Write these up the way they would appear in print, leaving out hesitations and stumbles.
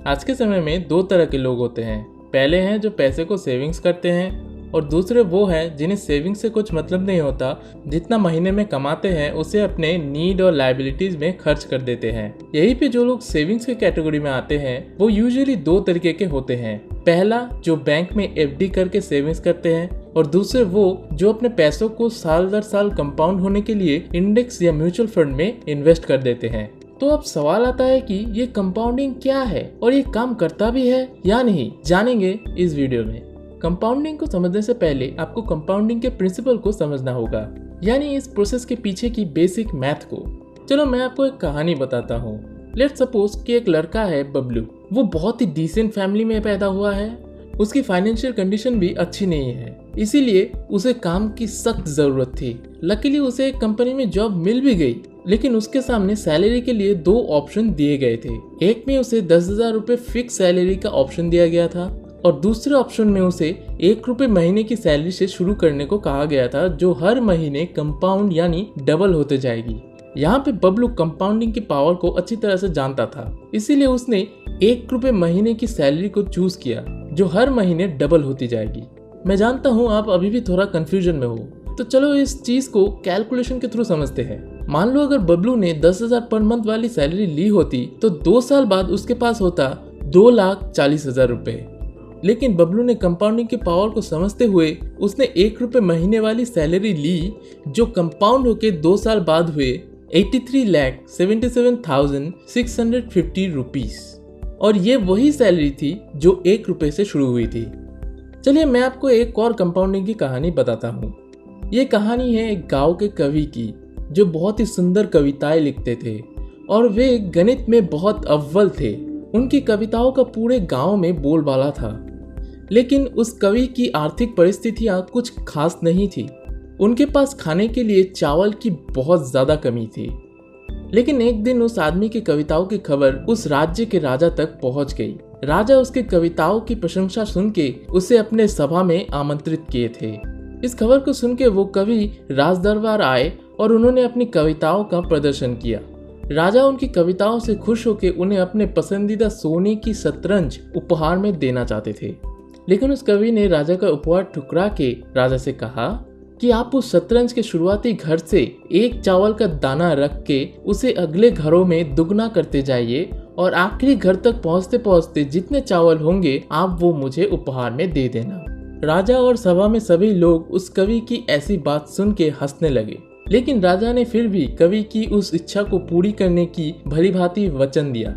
आज के समय में दो तरह के लोग होते हैं। पहले हैं जो पैसे को सेविंग्स करते हैं और दूसरे वो हैं जिन्हें सेविंग्स से कुछ मतलब नहीं होता, जितना महीने में कमाते हैं उसे अपने नीड और लायबिलिटीज में खर्च कर देते हैं। यही पे जो लोग सेविंग्स के कैटेगरी में आते हैं वो यूजुअली दो तरीके के होते हैं। पहला जो बैंक में एफडी करके सेविंग्स करते हैं और दूसरे वो जो अपने पैसों को साल दर साल कंपाउंड होने के लिए इंडेक्स या म्यूचुअल फंड में इन्वेस्ट कर देते हैं। तो अब सवाल आता है कि ये कंपाउंडिंग क्या है और ये काम करता भी है या नहीं, जानेंगे इस वीडियो में। कंपाउंडिंग को समझने से पहले आपको कंपाउंडिंग के प्रिंसिपल को समझना होगा, यानी इस प्रोसेस के पीछे की बेसिक मैथ को। चलो मैं आपको एक कहानी बताता हूँ। लेट्स सपोज कि एक लड़का है बबलू। वो बहुत ही डिसेंट फैमिली में पैदा हुआ है। उसकी फाइनेंशियल कंडीशन भी अच्छी नहीं है, इसीलिए उसे काम की सख्त जरूरत थी। लकीली उसे एक कंपनी में जॉब मिल भी गई, लेकिन उसके सामने सैलरी के लिए दो ऑप्शन दिए गए थे। एक में उसे 10,000 रुपए फिक्स सैलरी का ऑप्शन दिया गया था और दूसरे ऑप्शन में उसे 1 रुपए महीने की सैलरी से शुरू करने को कहा गया था, जो हर महीने कंपाउंड यानी डबल होते जाएगी। यहाँ पे बबलू कंपाउंडिंग की पावर को अच्छी तरह से जानता था, इसीलिए उसने 1 रुपए महीने की सैलरी को चूज किया, जो हर महीने डबल होती जाएगी। मैं जानता हूँ आप अभी भी थोड़ा कंफ्यूजन में हो, तो चलो इस चीज को कैलकुलेशन के थ्रू समझते हैं। मान लो अगर बबलू ने 10,000 पर मंथ वाली सैलरी ली होती तो 2 साल बाद उसके पास होता 2,40,000 रुपए। लेकिन बबलू ने कंपाउंडिंग की पावर को समझते हुए उसने 1 रुपए महीने वाली सैलरी ली, जो कंपाउंड होके 2 साल बाद हुए 83,77,650 रुपीस। और ये वही सैलरी थी जो 1 रुपए से शुरू हुई थी। चलिए मैं आपको एक और कंपाउंडिंग की कहानी बताता हूँ। ये कहानी है एक गांव के कवि की, जो बहुत ही सुंदर कविताएं लिखते थे और वे गणित में बहुत अव्वल थे। उनकी कविताओं का पूरे गांव में बोलबाला था। लेकिन उस कवि की आर्थिक परिस्थितियां कुछ खास नहीं थी। उनके पास खाने के लिए चावल की बहुत ज्यादा कमी थी। लेकिन एक दिन उस आदमी की कविताओं की खबर उस राज्य के राजा तक पहुंच गई। राजा उसके कविताओं की प्रशंसा सुन के उसे अपने सभा में आमंत्रित किए थे। इस खबर को सुन के वो कवि राज दरबार आए और उन्होंने अपनी कविताओं का प्रदर्शन किया। राजा उनकी कविताओं से खुश होकर उन्हें अपने पसंदीदा सोने की शतरंज उपहार में देना चाहते थे। लेकिन उस कवि ने राजा का उपहार ठुकरा के राजा से कहा कि आप उस शतरंज के शुरुआती घर से एक चावल का दाना रख के उसे अगले घरों में दुगना करते जाइए और आखिरी घर तक पहुंचते पहुंचते जितने चावल होंगे आप वो मुझे उपहार में दे देना। राजा और सभा में सभी लोग उस कवि की ऐसी बात सुन के हंसने लगे, लेकिन राजा ने फिर भी कवि की उस इच्छा को पूरी करने की भलीभांति वचन दिया।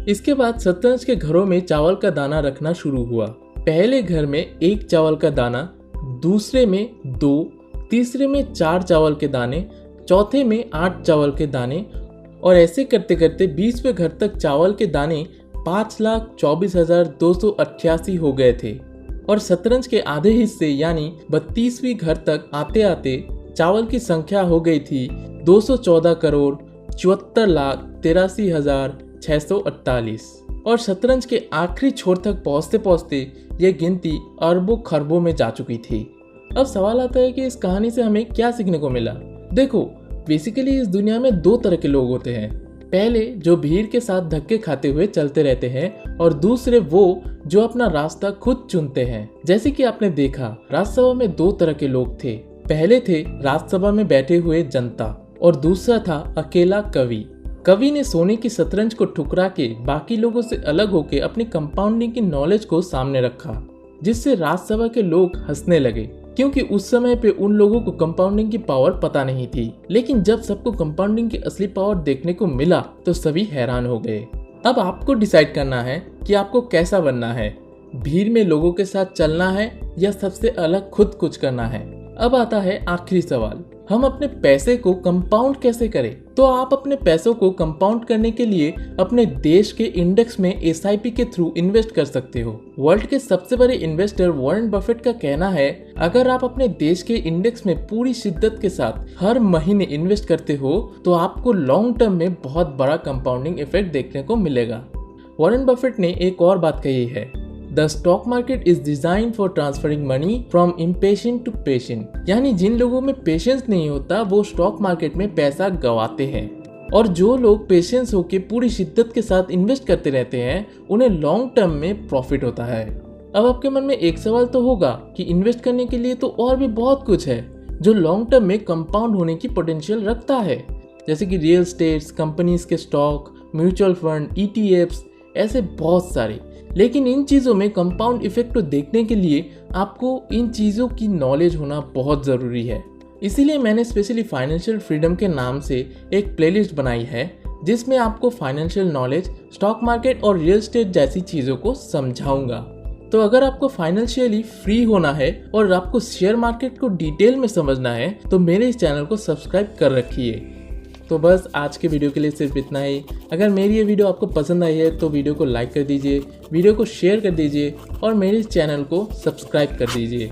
इसके बाद शतरंज के घरों में चावल का दाना रखना शुरू हुआ। पहले घर में 1 चावल का दाना, दूसरे में 2, तीसरे में 4 चावल के दाने, चौथे में 8 चावल के दाने और ऐसे करते करते 20वें घर तक चावल के दाने 5,24,288 हो गए थे। और शतरंज के आधे हिस्से यानी 32वीं घर तक आते आते चावल की संख्या हो गई थी 214,74,83,648 और शतरंज के आखिरी छोर तक पहुंचते पहुंचते ये गिनती अरबों खरबों में जा चुकी थी। अब सवाल आता है कि इस कहानी से हमें क्या सीखने को मिला। देखो, बेसिकली इस दुनिया में दो तरह के लोग होते हैं। पहले जो भीड़ के साथ धक्के खाते हुए चलते रहते हैं और दूसरे वो जो अपना रास्ता खुद चुनते हैं। जैसे कि आपने देखा राज्यसभा में 2 तरह के लोग थे। पहले थे राज्यसभा में बैठे हुए जनता और दूसरा था अकेला कवि। कवि ने सोने की शतरंज को ठुकरा के बाकी लोगों से अलग होकर अपनी कंपाउंडिंग की नॉलेज को सामने रखा, जिससे राज्यसभा के लोग हंसने लगे, क्योंकि उस समय पे उन लोगों को कंपाउंडिंग की पावर पता नहीं थी। लेकिन जब सबको कंपाउंडिंग की असली पावर देखने को मिला तो सभी हैरान हो गए। अब आपको डिसाइड करना है कि आपको कैसा बनना है, भीड़ में लोगों के साथ चलना है या सबसे अलग खुद कुछ करना है। अब आता है आखिरी सवाल, हम अपने पैसे को कंपाउंड कैसे करें? तो आप अपने पैसों को कंपाउंड करने के लिए अपने देश के इंडेक्स में एसआईपी के थ्रू इन्वेस्ट कर सकते हो। वर्ल्ड के सबसे बड़े इन्वेस्टर वॉरेन बफेट का कहना है, अगर आप अपने देश के इंडेक्स में पूरी शिद्दत के साथ हर महीने इन्वेस्ट करते हो तो आपको लॉन्ग टर्म में बहुत बड़ा कंपाउंडिंग इफेक्ट देखने को मिलेगा। वॉरेन बफेट ने एक और बात कही है, The stock market is designed for transferring money from impatient to patient। यानी जिन लोगों में पेशेंस नहीं होता वो स्टॉक मार्केट में पैसा गवाते हैं। और जो लोग पेशेंस होकर पूरी शिद्दत के साथ इन्वेस्ट करते रहते हैं उन्हें लॉन्ग टर्म में प्रॉफिट होता है। अब आपके मन में एक सवाल तो होगा कि इन्वेस्ट करने के लिए तो और भी बहुत कुछ है जो लॉन्ग टर्म में कंपाउंड होने की पोटेंशियल रखता है, जैसे कि रियल एस्टेट्स, कंपनीज के स्टॉक, म्यूचुअल फंड, ETFs, ऐसे बहुत सारे। लेकिन इन चीज़ों में कंपाउंड इफेक्ट को देखने के लिए आपको इन चीज़ों की नॉलेज होना बहुत ज़रूरी है। इसीलिए मैंने स्पेशली फाइनेंशियल फ्रीडम के नाम से एक प्लेलिस्ट बनाई है जिसमें आपको फाइनेंशियल नॉलेज, स्टॉक मार्केट और रियल एस्टेट जैसी चीज़ों को समझाऊंगा। तो अगर आपको फाइनेंशियली फ्री होना है और आपको शेयर मार्केट को डिटेल में समझना है तो मेरे इस चैनल को सब्सक्राइब कर रखिए। तो बस आज के वीडियो के लिए सिर्फ इतना ही। अगर मेरी ये वीडियो आपको पसंद आई है तो वीडियो को लाइक कर दीजिए, वीडियो को शेयर कर दीजिए और मेरे इस चैनल को सब्सक्राइब कर दीजिए।